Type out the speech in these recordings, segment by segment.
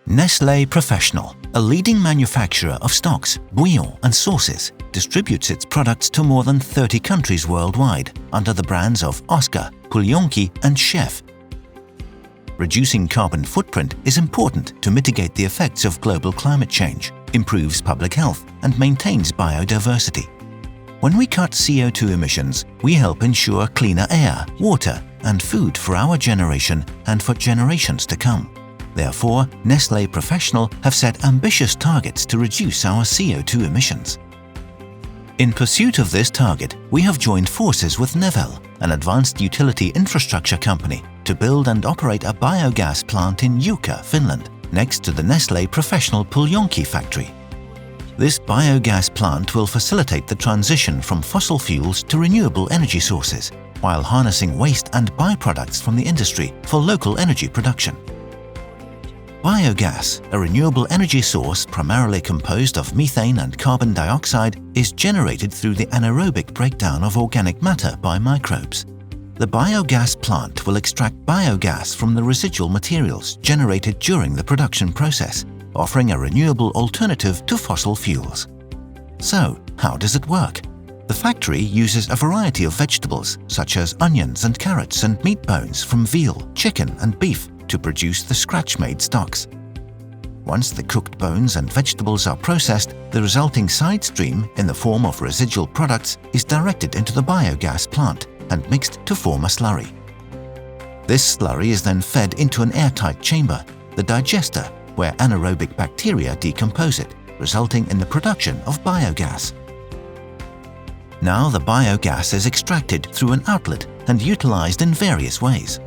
Nestlé Professional, a leading manufacturer of stocks, bouillons and sauces, distributes its products to more than 30 countries worldwide under the brands of Oscar, Puljonki and Chef. Reducing carbon footprint is important to mitigate the effects of global climate change, improves public health and maintains biodiversity. When we cut CO2 emissions, we help ensure cleaner air, water and food for our generation and for generations to come. Therefore, Nestlé Professional have set ambitious targets to reduce our CO2 emissions. In pursuit of this target, we have joined forces with Nevel, an advanced utility infrastructure company, to build and operate a biogas plant in Juuka, Finland, next to the Nestlé Professional Puljonki factory. This biogas plant will facilitate the transition from fossil fuels to renewable energy sources, while harnessing waste and byproducts from the industry for local energy production. Biogas, a renewable energy source primarily composed of methane and carbon dioxide, is generated through the anaerobic breakdown of organic matter by microbes. The biogas plant will extract biogas from the residual materials generated during the production process, offering a renewable alternative to fossil fuels. So, how does it work? The factory uses a variety of vegetables, such as onions and carrots and meat bones from veal, chicken and beef, to produce the scratch-made stocks. Once the cooked bones and vegetables are processed, the resulting side stream in the form of residual products is directed into the biogas plant and mixed to form a slurry. This slurry is then fed into an airtight chamber, the digester, where anaerobic bacteria decompose it, resulting in the production of biogas. Now the biogas is extracted through an outlet and utilized in various ways.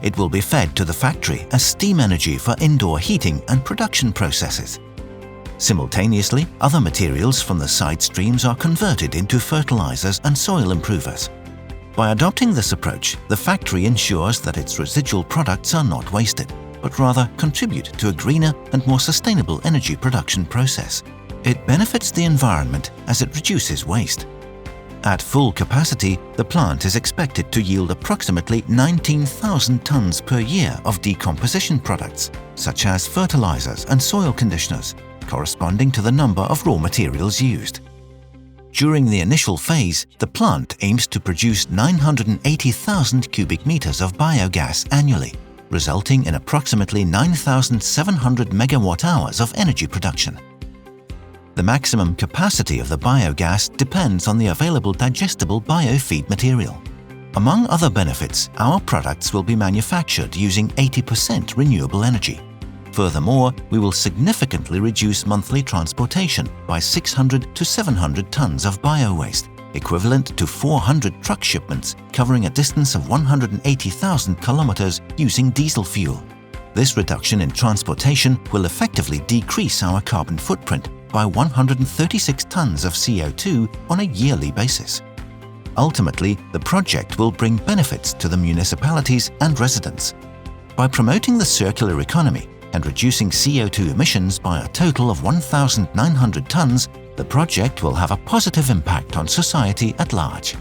It will be fed to the factory as steam energy for indoor heating and production processes. Simultaneously, other materials from the side streams are converted into fertilizers and soil improvers. By adopting this approach, the factory ensures that its residual products are not wasted, but rather contribute to a greener and more sustainable energy production process. It benefits the environment as it reduces waste. At full capacity, the plant is expected to yield approximately 19,000 tons per year of decomposition products, such as fertilizers and soil conditioners, corresponding to the number of raw materials used. During the initial phase, the plant aims to produce 980,000 cubic meters of biogas annually, resulting in approximately 9,700 megawatt-hours of energy production. The maximum capacity of the biogas depends on the available digestible biofeed material. Among other benefits, our products will be manufactured using 80% renewable energy. Furthermore, we will significantly reduce monthly transportation by 600 to 700 tons of bio-waste, equivalent to 400 truck shipments covering a distance of 180,000 kilometers using diesel fuel. This reduction in transportation will effectively decrease our carbon footprint by 136 tons of CO2 on a yearly basis. Ultimately, the project will bring benefits to the municipalities and residents. By promoting the circular economy and reducing CO2 emissions by a total of 1,900 tons, the project will have a positive impact on society at large.